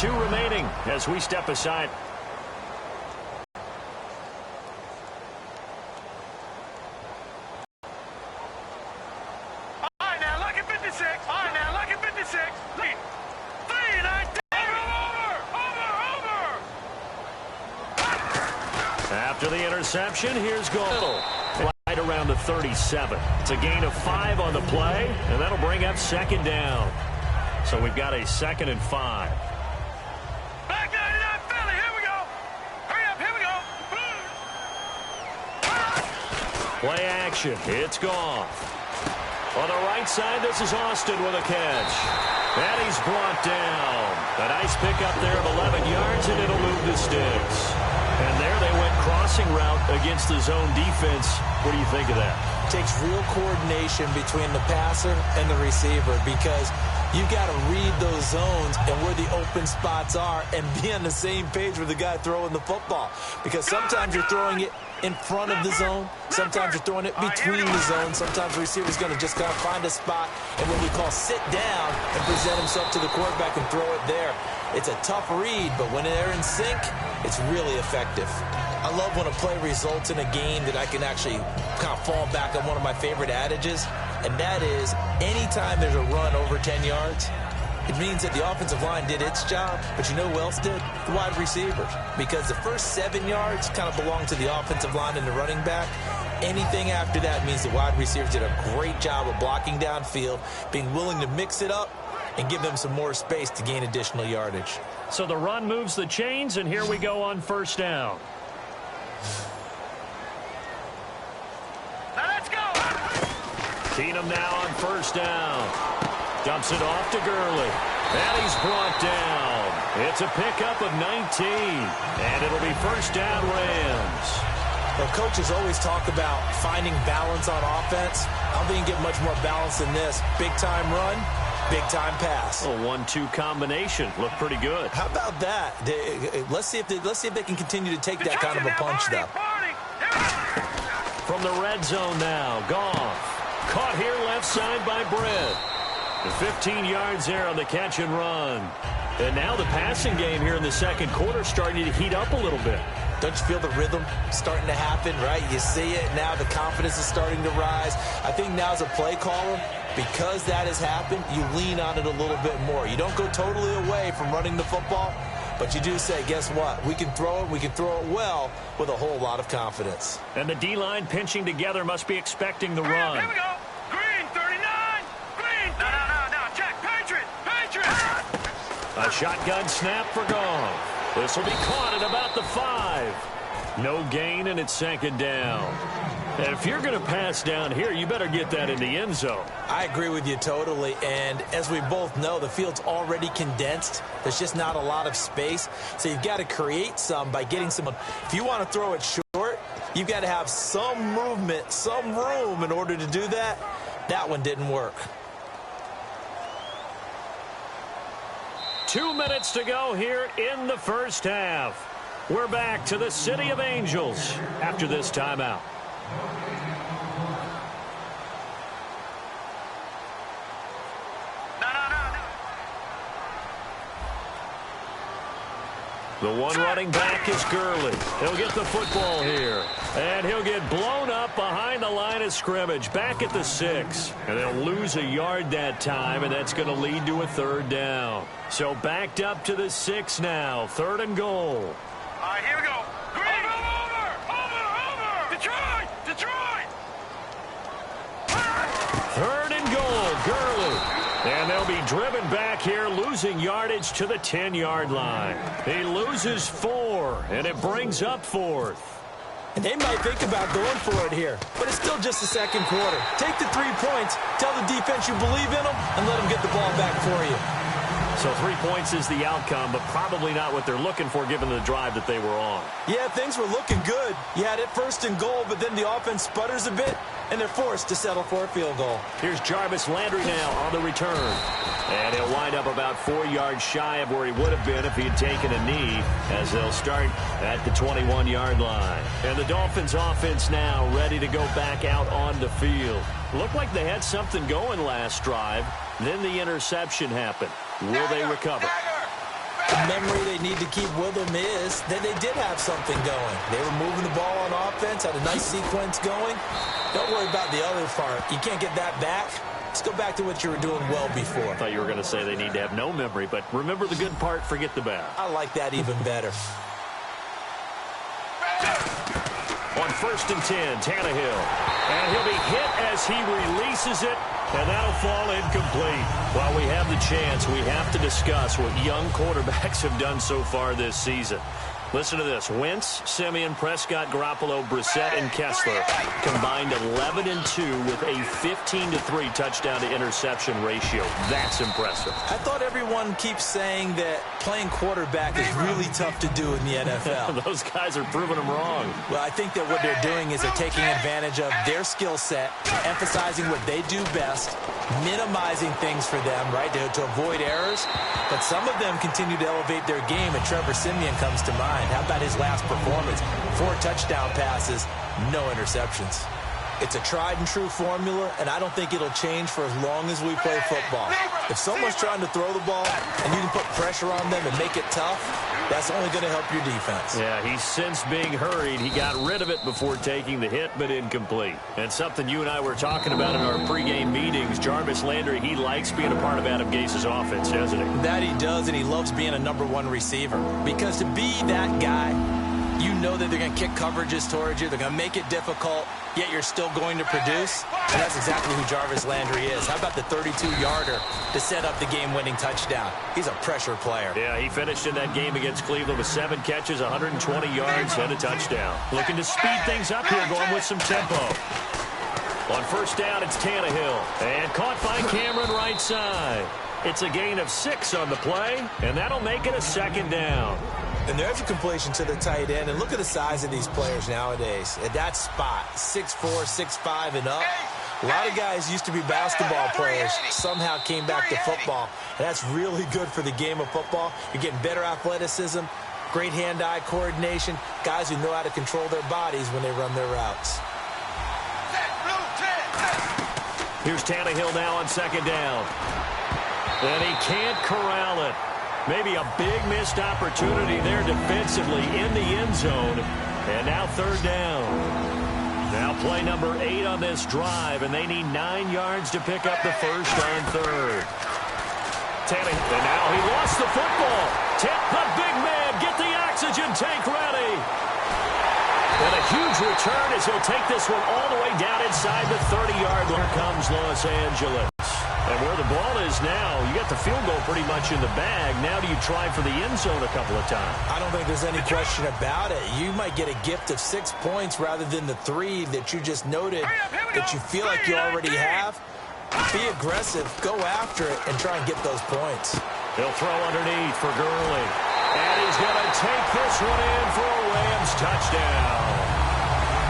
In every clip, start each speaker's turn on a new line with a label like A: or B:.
A: 2 remaining as we step aside. After the interception, here's goal. Right around the 37. It's a gain of 5 on the play, and that'll bring up second down. So we've got a 2nd and 5.
B: Back 99 Philly, here we go. Hurry up, here we go.
A: Play action. It's gone. On the right side, this is Austin with a catch. And he's brought down. A nice pickup there of 11 yards, and it'll move the sticks. And there they went crossing route against the zone defense. What do you think of that?
C: Takes real coordination between the passer and the receiver because you've got to read those zones and where the open spots are and be on the same page with the guy throwing the football. Because sometimes you're throwing it in front of the zone. Sometimes you're throwing it between the zones. Sometimes the receiver's going to just kind of find a spot and what we call sit down and present himself to the quarterback and throw it there. It's a tough read, but when they're in sync, it's really effective. I love when a play results in a game that I can actually kind of fall back on one of my favorite adages, and that is anytime there's a run over 10 yards, it means that the offensive line did its job, but you know who else did? The wide receivers. Because the first 7 yards kind of belong to the offensive line and the running back. Anything after that means the wide receivers did a great job of blocking downfield, being willing to mix it up, and give them some more space to gain additional yardage.
A: So the run moves the chains, and here we go on first down.
B: Now let's go.
A: Keenum now on first down. Dumps it off to Gurley. And he's brought down. It's a pickup of 19. And it'll be first down Rams.
C: Well, coaches always talk about finding balance on offense. I don't think you can get much more balance than this. Big-time run, big-time pass.
A: A 1-2 combination. Looked pretty good.
C: How about that? Let's see if they can continue to take that kind of a punch, though.
A: From the red zone now, Goff. Caught here left side by Britt. The 15 yards there on the catch and run. And now the passing game here in the second quarter starting to heat up a little bit.
C: Don't you feel the rhythm starting to happen, right? You see it now. The confidence is starting to rise. I think now as a play caller, because that has happened, you lean on it a little bit more. You don't go totally away from running the football, but you do say, guess what? We can throw it. We can throw it well with a whole lot of confidence.
A: And the D-line pinching together must be expecting the run.
B: Here we go. Green, 39. Green. No. Check. Patriot.
A: A shotgun snap for Goff. This will be caught at about the 5. No gain, and it's second down. And if you're going to pass down here, you better get that in the end zone.
C: I agree with you totally. And as we both know, the field's already condensed. There's just not a lot of space. So you've got to create some by getting someone. If you want to throw it short, you've got to have some movement, some room in order to do that. That one didn't work.
A: 2 minutes to go here in the first half. We're back to the City of Angels after this timeout. The one running back is Gurley. He'll get the football here. And he'll get blown up behind the line of scrimmage, back at the 6. And they'll lose a yard that time, and that's going to lead to a third down. So backed up to the 6 now. 3rd and goal.
B: All right, here we go. Green. Over. Detroit.
A: 3rd and goal. Gurley. And they'll be driven back here, losing yardage to the 10-yard line. He loses 4, and it brings up 4th.
C: And they might think about going for it here, but it's still just the second quarter. Take the 3 points, tell the defense you believe in them, and let them get the ball back for you.
A: So 3 points is the outcome, but probably not what they're looking for given the drive that they were on.
C: Yeah, things were looking good. You had it 1st and goal, but then the offense sputters a bit, and they're forced to settle for a field goal.
A: Here's Jarvis Landry now on the return. And he'll wind up about 4 yards shy of where he would have been if he had taken a knee, as they'll start at the 21-yard line. And the Dolphins offense now ready to go back out on the field. Looked like they had something going last drive. Then the interception happened. Will they recover?
C: memory they need to keep with them is that they did have something going. They were moving the ball on offense, had a nice sequence going. Don't worry about the other part. You can't get that back. Let's go back to what you were doing well before.
A: I thought you were going to say they need to have no memory, but remember the good part, forget the bad.
C: I like that even better.
A: On 1st and 10, Tannehill. And he'll be hit as he releases it, and that'll fall incomplete. While we have the chance, we have to discuss what young quarterbacks have done so far this season. Listen to this. Wentz, Simeon, Prescott, Garoppolo, Brissett, and Kessler combined 11-2 with a 15-3 touchdown to interception ratio. That's impressive.
C: I thought everyone keeps saying that playing quarterback is really tough to do in the NFL.
A: Those guys are proving them wrong.
C: Well, I think that what they're doing is they're taking advantage of their skill set, emphasizing what they do best, minimizing things for them, right, to avoid errors. But some of them continue to elevate their game, and Trevor Simeon comes to mind. How about his last performance? 4 touchdown passes, no interceptions. It's a tried-and-true formula, and I don't think it'll change for as long as we play football. If someone's trying to throw the ball and you can put pressure on them and make it tough, that's only going to help your defense.
A: Yeah, he's since being hurried. He got rid of it before taking the hit, but incomplete. And something you and I were talking about in our pregame meetings, Jarvis Landry, he likes being a part of Adam Gase's offense, doesn't he?
C: That he does, and he loves being a #1 receiver. Because to be that guy, you know that they're going to kick coverages towards you. They're going to make it difficult, yet you're still going to produce. And that's exactly who Jarvis Landry is. How about the 32-yarder to set up the game-winning touchdown? He's a pressure player.
A: Yeah, he finished in that game against Cleveland with 7 catches, 120 yards, and a touchdown. Looking to speed things up here, going with some tempo. On 1st down, it's Tannehill. And caught by Cameron right side. It's a gain of 6 on the play, and that'll make it a 2nd down.
C: And there's a completion to the tight end. And look at the size of these players nowadays. At that spot, 6'4", 6'5", and up. A lot of guys used to be basketball players, somehow came back to football. And that's really good for the game of football. You're getting better athleticism, great hand-eye coordination, guys who know how to control their bodies when they run their routes.
A: Here's Tannehill now on 2nd down. And he can't corral it. Maybe a big missed opportunity there defensively in the end zone. And now 3rd down. Now play number 8 on this drive, and they need 9 yards to pick up the first on 3rd. Tannehill, and now he lost the football. Tip the big man. Get the oxygen tank ready. And a huge return as he'll take this one all the way down inside the 30-yard line. Here comes Los Angeles. And where the ball is now, you got the field goal pretty much in the bag. Now do you try for the end zone a couple of times?
C: I don't think there's any question about it. You might get a gift of 6 points rather than the 3 that you just noted that you feel like you already have. Be aggressive, go after it, and try and get those points.
A: He'll throw underneath for Gurley. And he's going to take this one in for a Rams touchdown.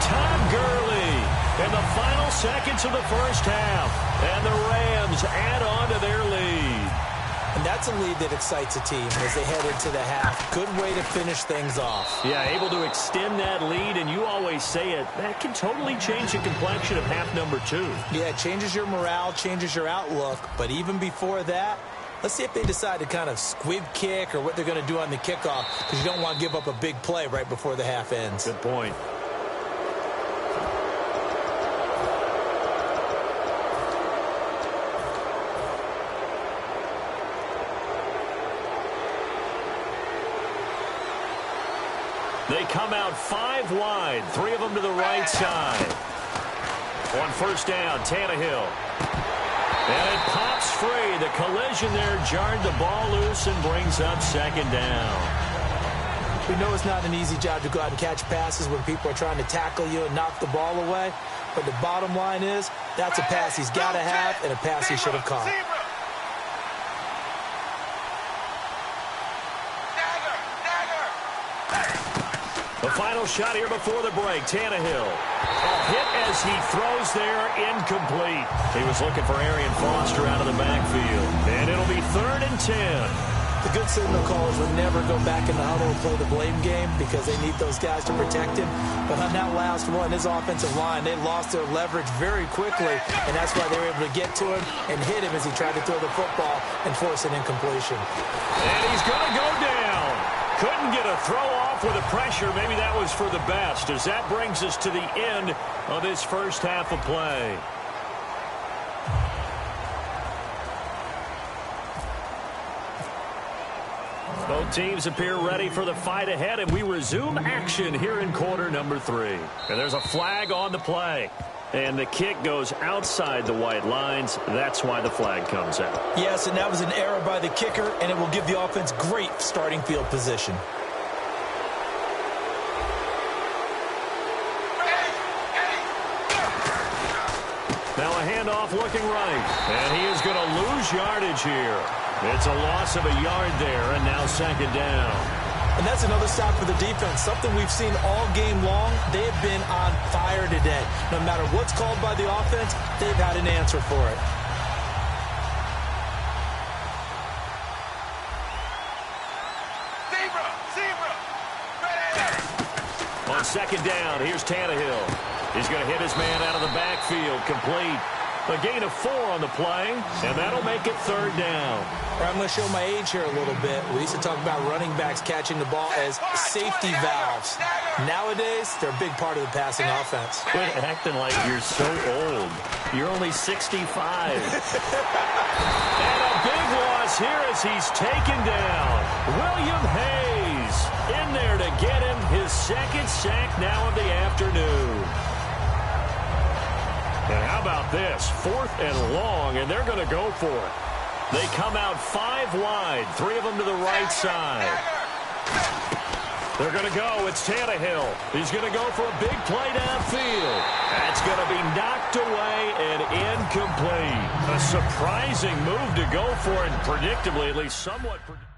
A: Todd Gurley in the final seconds of the first half. And the Rams add on to their lead.
C: And that's a lead that excites a team as they head into the half. Good way to finish things off.
A: Yeah, able to extend that lead, and you always say it, that can totally change the complexion of half number 2.
C: Yeah, it changes your morale, changes your outlook. But even before that, let's see if they decide to kind of squib kick or what they're going to do on the kickoff, because you don't want to give up a big play right before the half ends.
A: Good point. They come out 5 wide, 3 of them to the right side. On 1st down, Tannehill. And it pops free. The collision there jarred the ball loose and brings up 2nd down.
C: We know it's not an easy job to go out and catch passes when people are trying to tackle you and knock the ball away. But the bottom line is, that's a pass he's got to have and a pass he should have caught.
A: The final shot here before the break. Tannehill. A hit as he throws there, incomplete. He was looking for Arian Foster out of the backfield. And it'll be 3rd and 10.
C: The good signal callers would never go back in the huddle and play the blame game because they need those guys to protect him. But on that last one, his offensive line, they lost their leverage very quickly, and that's why they were able to get to him and hit him as he tried to throw the football and force an incompletion.
A: And he's going to go down. get a throw off with the pressure. Maybe that was for the best, as that brings us to the end of this first half of play. Both teams appear ready for the fight ahead, and we resume action here in quarter number 3. And there's a flag on the play. And the kick goes outside the white lines. That's why the flag comes out.
C: Yes, and that was an error by the kicker, and it will give the offense great starting field position.
A: Now a handoff looking right. And he is going to lose yardage here. It's a loss of a yard there, and now second down.
C: And that's another stop for the defense, something we've seen all game long. They have been on fire today. No matter what's called by the offense, they've had an answer for it.
B: Zebra! Ready!
A: On second down, here's Tannehill. He's going to hit his man out of the backfield, complete. A gain of 4 on the play, and that'll make it third down.
C: I'm going to show my age here a little bit. We used to talk about running backs catching the ball as safety valves. Nowadays, they're a big part of the passing offense.
A: Quit acting like you're so old. You're only 65. And a big loss here as he's taken down. William Hayes in there to get him his second sack now of the afternoon. And how about this? 4th and long, and they're going to go for it. They come out 5 wide, 3 of them to the right side. They're going to go. It's Tannehill. He's going to go for a big play downfield. That's going to be knocked away and incomplete. A surprising move to go for it, predictably, at least somewhat predictably.